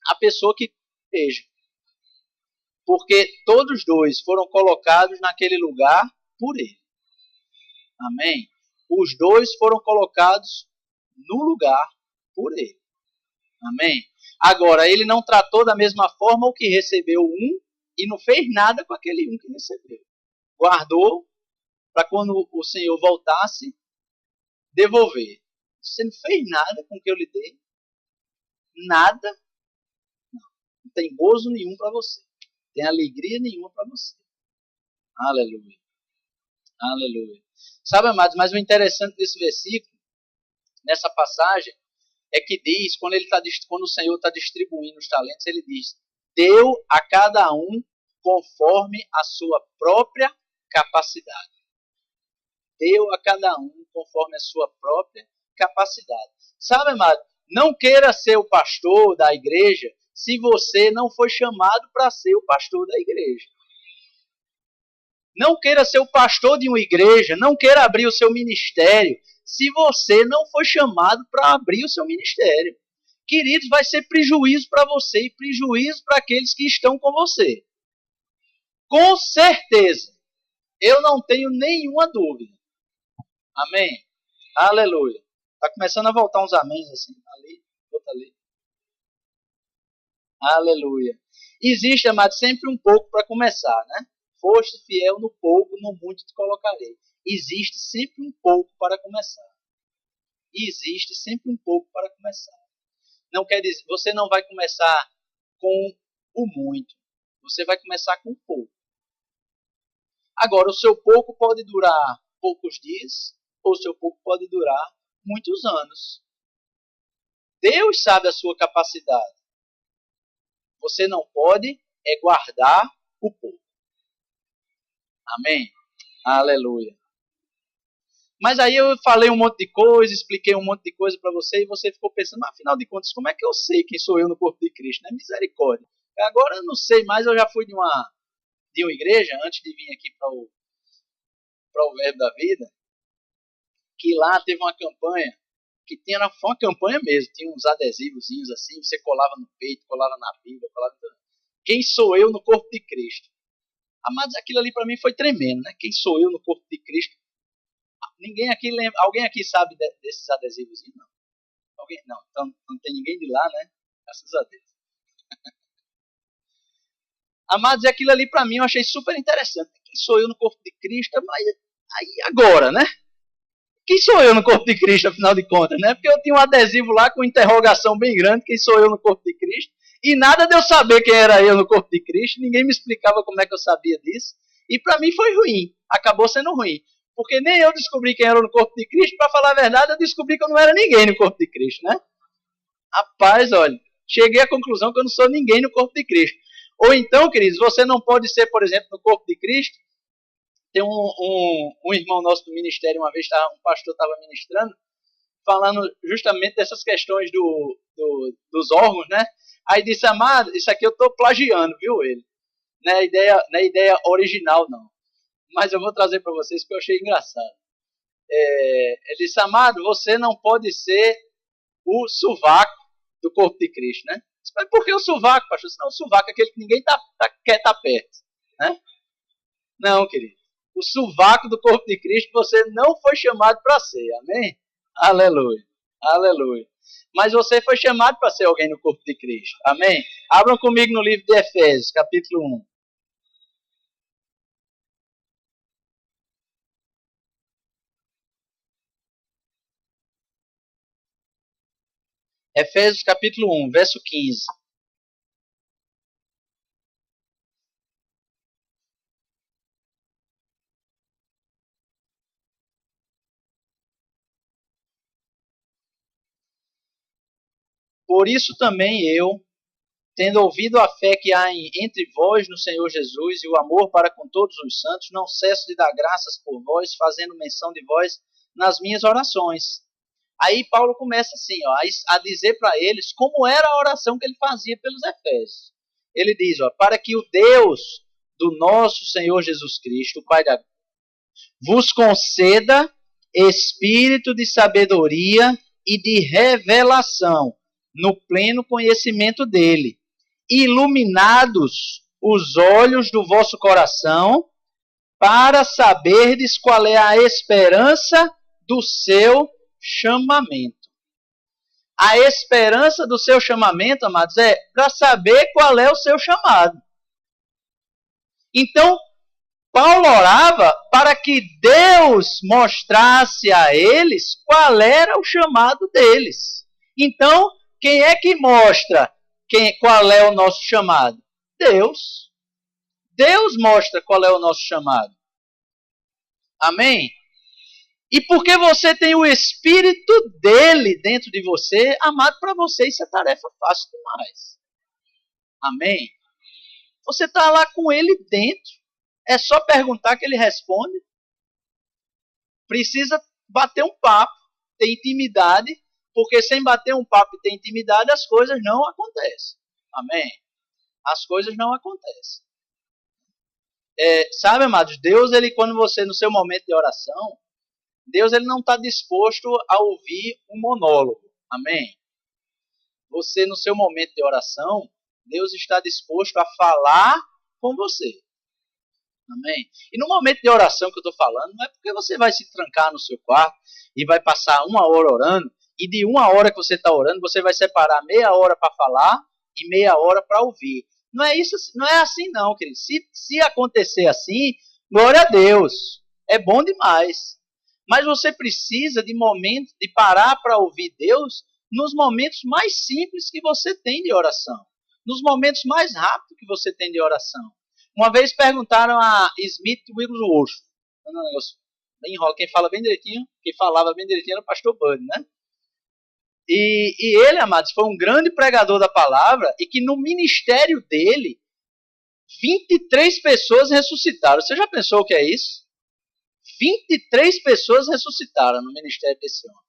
a pessoa que esteja. Porque todos 2 foram colocados naquele lugar por Ele. Amém? Os 2 foram colocados no lugar por Ele. Amém? Agora, Ele não tratou da mesma forma o que recebeu um e não fez nada com aquele um que recebeu. Guardou para quando o Senhor voltasse, devolver. Você não fez nada com o que eu lhe dei. Nada. Não tem gozo nenhum para você. Tem alegria nenhuma para você. Aleluia. Aleluia. Sabe, amados, mas o interessante desse versículo, nessa passagem, é que diz, quando o Senhor está distribuindo os talentos, ele diz, deu a cada um conforme a sua própria capacidade. Deu a cada um conforme a sua própria capacidade. Sabe, amado, não queira ser o pastor da igreja se você não foi chamado para ser o pastor da igreja. Não queira ser o pastor de uma igreja, não queira abrir o seu ministério, se você não foi chamado para abrir o seu ministério. Queridos, vai ser prejuízo para você e prejuízo para aqueles que estão com você. Com certeza. Eu não tenho nenhuma dúvida. Amém? Aleluia. Está começando a voltar uns améns assim. Ali, outra ali. Aleluia. Existe, amado, sempre um pouco para começar, né? Foste fiel no pouco, no muito te colocarei. Existe sempre um pouco para começar. Existe sempre um pouco para começar. Não quer dizer, você não vai começar com o muito. Você vai começar com o pouco. Agora, o seu pouco pode durar poucos dias, ou o seu pouco pode durar muitos anos. Deus sabe a sua capacidade. Você não pode guardar o pouco. Amém? Aleluia. Mas aí eu falei um monte de coisa, expliquei um monte de coisa para você, e você ficou pensando, mas afinal de contas, como é que eu sei quem sou eu no corpo de Cristo? Não é misericórdia. Agora eu não sei mais, eu já fui de uma igreja, antes de vir aqui para o Verbo da Vida, que lá teve uma campanha, foi uma campanha mesmo, tinha uns adesivozinhos assim, você colava no peito, colava na Bíblia, colava... Quem sou eu no corpo de Cristo? Amados, aquilo ali para mim foi tremendo, né? Quem sou eu no corpo de Cristo? Ninguém aqui lembra. Alguém aqui sabe desses adesivos? Não. Alguém? Não. Então não tem ninguém de lá, né? Graças a Deus. Amados, aquilo ali para mim eu achei super interessante. Quem sou eu no corpo de Cristo? Mas aí agora, né? Quem sou eu no corpo de Cristo, afinal de contas, né? Porque eu tinha um adesivo lá com interrogação bem grande, quem sou eu no corpo de Cristo? E nada de eu saber quem era eu no corpo de Cristo, ninguém me explicava como é que eu sabia disso. E para mim foi ruim, acabou sendo ruim. Porque nem eu descobri quem era no corpo de Cristo, para falar a verdade, eu descobri que eu não era ninguém no corpo de Cristo, né? Rapaz, olha, cheguei à conclusão que eu não sou ninguém no corpo de Cristo. Ou então, queridos, você não pode ser, por exemplo, no corpo de Cristo. Tem um irmão nosso do ministério, uma vez um pastor estava ministrando, falando justamente dessas questões dos órgãos, né? Aí disse, amado, isso aqui eu estou plagiando, viu, ele? Não é ideia original, não. Mas eu vou trazer para vocês que eu achei engraçado. Ele disse, amado, você não pode ser o sovaco do corpo de Cristo, né? Mas por que o sovaco, pastor? Não, o sovaco é aquele que ninguém quer estar perto, né? Não, querido. O sovaco do corpo de Cristo você não foi chamado para ser, amém? Aleluia, aleluia. Mas você foi chamado para ser alguém no corpo de Cristo, amém? Abram comigo no livro de Efésios, capítulo 1. Efésios capítulo 1, verso 15. Por isso também eu, tendo ouvido a fé que há entre vós no Senhor Jesus e o amor para com todos os santos, não cesso de dar graças por vós, fazendo menção de vós nas minhas orações. Aí Paulo começa assim, ó, a dizer para eles como era a oração que ele fazia pelos Efésios. Ele diz, ó, para que o Deus do nosso Senhor Jesus Cristo, o Pai da vos conceda espírito de sabedoria e de revelação no pleno conhecimento dele, iluminados os olhos do vosso coração, para saberdes qual é a esperança do seu chamamento. A esperança do seu chamamento, amados, é para saber qual é o seu chamado. Então, Paulo orava para que Deus mostrasse a eles qual era o chamado deles. Então, quem é que mostra qual é o nosso chamado? Deus. Deus mostra qual é o nosso chamado. Amém? E porque você tem o Espírito dele dentro de você, amado, para você isso é tarefa fácil demais. Amém? Você está lá com ele dentro. É só perguntar que ele responde. Precisa bater um papo, ter intimidade, porque sem bater um papo e ter intimidade, as coisas não acontecem. Amém? As coisas não acontecem. Sabe, amados, Deus, ele, quando você, no seu momento de oração, Deus ele não está disposto a ouvir um monólogo. Amém? Você, no seu momento de oração, Deus está disposto a falar com você. Amém? E no momento de oração que eu estou falando, não é porque você vai se trancar no seu quarto e vai passar 1 hora orando, e de 1 hora que você está orando, você vai separar meia hora para falar e meia hora para ouvir. Não é isso, não é assim não, querido. Se acontecer assim, glória a Deus. É bom demais. Mas você precisa de momentos, de parar para ouvir Deus nos momentos mais simples que você tem de oração. Nos momentos mais rápidos que você tem de oração. Uma vez perguntaram a Smith Wigglesworth, um negócio bem enrola, quem falava bem direitinho era o pastor Bud, né? E ele, amados, foi um grande pregador da palavra e que no ministério dele, 23 pessoas ressuscitaram. Você já pensou o que é isso? 23 pessoas ressuscitaram no ministério desse homem.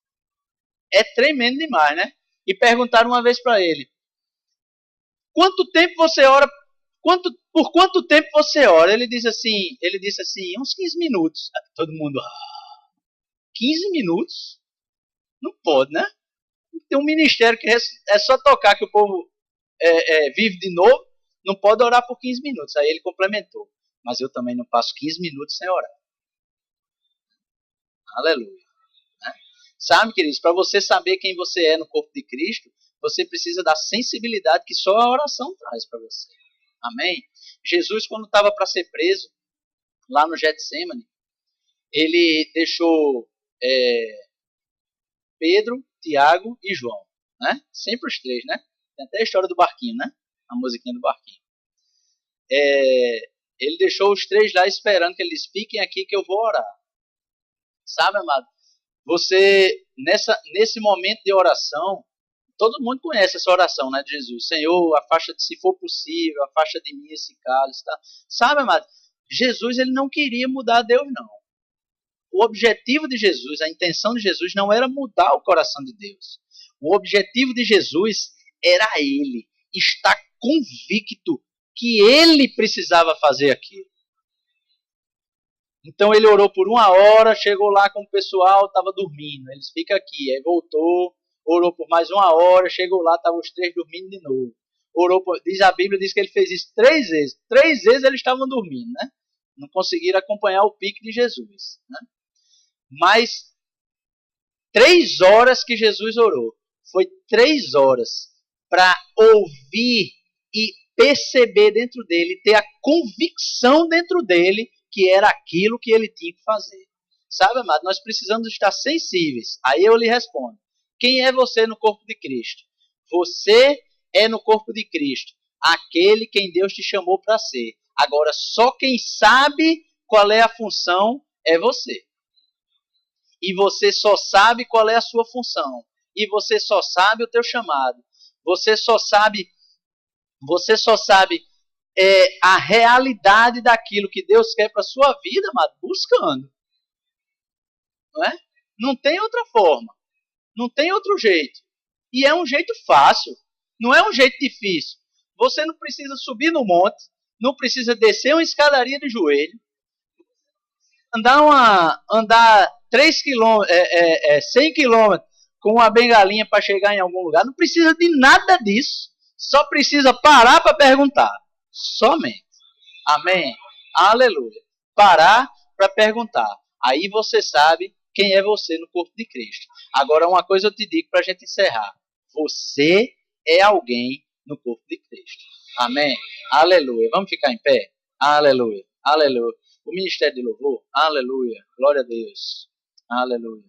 É tremendo demais, né? E perguntaram uma vez para ele, quanto tempo você ora? Por quanto tempo você ora? Ele disse assim, uns 15 minutos. Todo mundo, 15 minutos? Não pode, né? Tem um ministério que é só tocar que o povo vive de novo, não pode orar por 15 minutos. Aí ele complementou. Mas eu também não passo 15 minutos sem orar. Aleluia. Né? Sabe, queridos, para você saber quem você é no corpo de Cristo, você precisa da sensibilidade que só a oração traz para você. Amém? Jesus, quando estava para ser preso, lá no Getsemane, ele deixou Pedro, Tiago e João. Né? Sempre os três, né? Tem até a história do barquinho, né? A musiquinha do barquinho. Ele deixou os três lá esperando que eles fiquem aqui que eu vou orar. Sabe, amado? Você, nesse momento de oração, todo mundo conhece essa oração, né, de Jesus. Senhor, afasta, se for possível, afasta de mim esse cálice. Tá? Sabe, amado? Jesus, ele não queria mudar Deus, não. O objetivo de Jesus, a intenção de Jesus não era mudar o coração de Deus. O objetivo de Jesus era ele estar convicto que ele precisava fazer aquilo. Então ele orou por 1 hora, chegou lá com o pessoal, estava dormindo. Eles ficam aqui, aí voltou, orou por mais 1 hora, chegou lá, estavam os três dormindo de novo. A Bíblia diz que ele fez isso 3 vezes. 3 vezes eles estavam dormindo, né? Não conseguiram acompanhar o pique de Jesus, né? Mas 3 horas que Jesus orou. Foi 3 horas para ouvir e perceber dentro dele, ter a convicção dentro dele que era aquilo que ele tinha que fazer. Sabe, amado, nós precisamos estar sensíveis. Aí eu lhe respondo. Quem é você no corpo de Cristo? Você é no corpo de Cristo aquele quem Deus te chamou para ser. Agora, só quem sabe qual é a função é você. E você só sabe qual é a sua função. E você só sabe o teu chamado. Você só sabe a realidade daquilo que Deus quer para a sua vida, amado, buscando. Não é? Não tem outra forma. Não tem outro jeito. E é um jeito fácil. Não é um jeito difícil. Você não precisa subir no monte. Não precisa descer uma escadaria de joelho. Andar 3 quilômetros, 100 quilômetros com uma bengalinha para chegar em algum lugar. Não precisa de nada disso. Só precisa parar para perguntar. Somente. Amém? Aleluia. Parar para perguntar. Aí você sabe quem é você no corpo de Cristo. Agora, uma coisa eu te digo para a gente encerrar. Você é alguém no corpo de Cristo. Amém? Aleluia. Vamos ficar em pé? Aleluia. Aleluia. O ministério de louvor. Aleluia. Glória a Deus. Aleluia.